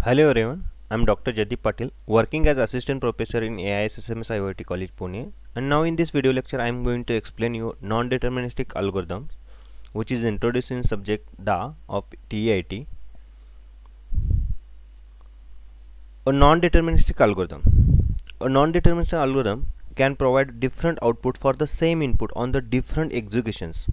Hello everyone, I'm Dr. Jadip Patil, working as assistant professor in AISSMS IOT College Pune, and now in this video lecture I am going to explain you non-deterministic algorithms, which is introduced in subject DA of TEIT. A non-deterministic algorithm. A non-deterministic algorithm can provide different output for the same input on the different executions.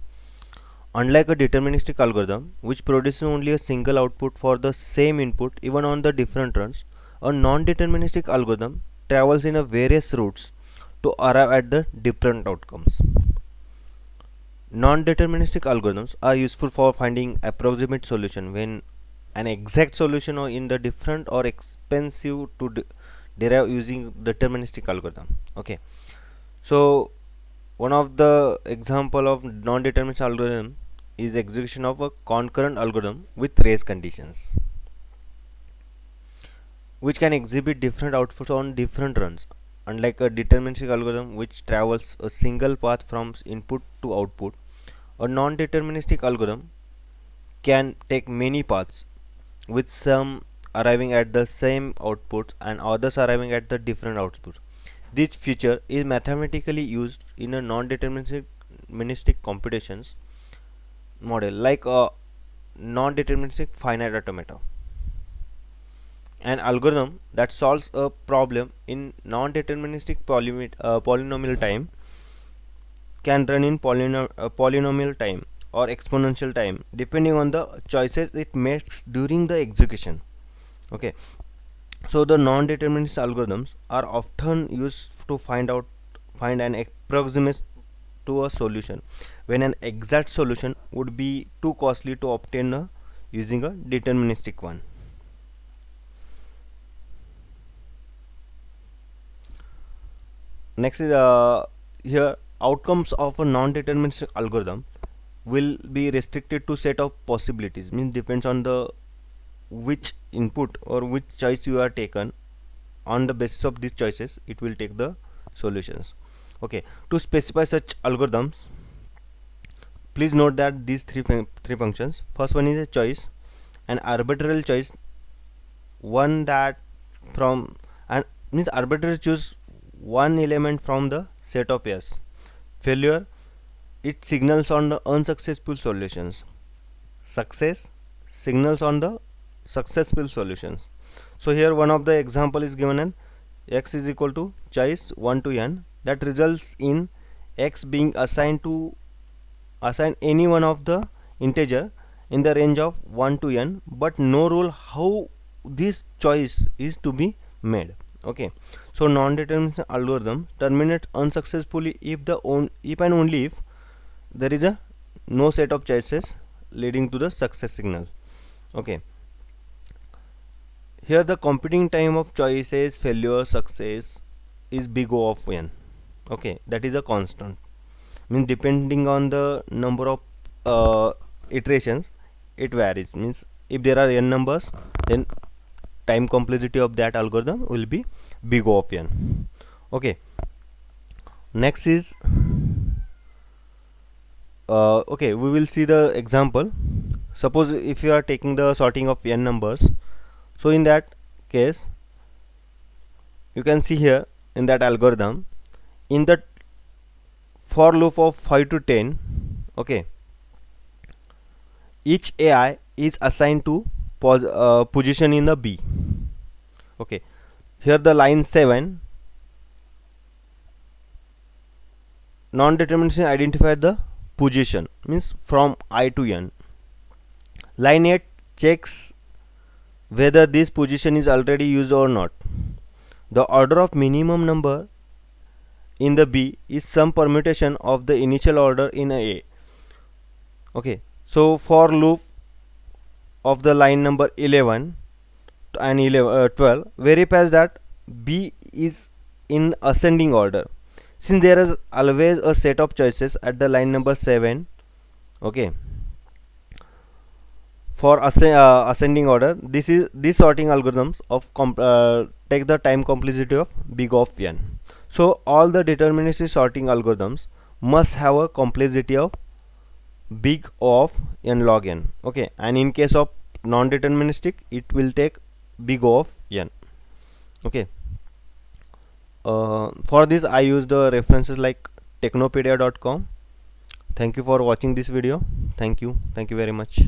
Unlike a deterministic algorithm, which produces only a single output for the same input even on the different runs, a non-deterministic algorithm travels in a various routes to arrive at the different outcomes. Non-deterministic algorithms are useful for finding approximate solution when an exact solution or in the different or expensive to derive using deterministic algorithm. Okay, so one of the example of non-deterministic algorithm is execution of a concurrent algorithm with race conditions, which can exhibit different outputs on different runs. Unlike a deterministic algorithm which travels a single path from input to output, a non-deterministic algorithm can take many paths, with some arriving at the same outputs and others arriving at the different outputs. This feature is mathematically used in a non-deterministic computations model like a non-deterministic finite automata. An algorithm that solves a problem in non-deterministic polynomial time can run in polynomial time or exponential time depending on the choices it makes during the execution. Okay, so the non-deterministic algorithms are often used to find an approximate to a solution when an exact solution would be too costly to obtain using a deterministic one. Next is here outcomes of a non-deterministic algorithm will be restricted to set of possibilities, means depends on the which input or which choice you are taken. On the basis of these choices it will take the solutions. Okay, to specify such algorithms, please note that these three functions. First one is a choice, an arbitrary choice, one that from and means arbitrary choose one element from the set of S. Failure, it signals on the unsuccessful solutions. Success signals on the successful solutions. So here one of the example is given, an x is equal to choice 1 to n, that results in x being assign any one of the integer in the range of 1 to n, but no rule how this choice is to be made. Okay, so non-deterministic algorithm terminate unsuccessfully if and only if there is a no set of choices leading to the success signal. Okay, here the computing time of choices failure success is big O of n. Okay, that is a constant, means depending on the number of iterations it varies, means if there are n numbers then time complexity of that algorithm will be big O of n. Okay, next is okay, we will see the example. Suppose if you are taking the sorting of n numbers, so in that case you can see here in that algorithm, in the for loop of 5 to 10, okay, each AI is assigned to position in the B. Okay, here the line 7 non-deterministic identified the position, means from I to n. Line 8 checks whether this position is already used or not. The order of minimum number in the B is some permutation of the initial order in A. Okay, so for loop of the line number 11 and 12 verifies that B is in ascending order. Since there is always a set of choices at the line number 7, okay, for ascending order, this sorting algorithms of take the time complexity of big of n. So all the deterministic sorting algorithms must have a complexity of big O of n log n. Okay, and in case of non-deterministic it will take big O of n. Okay. For this I use the references like technopedia.com. Thank you for watching this video. Thank you very much.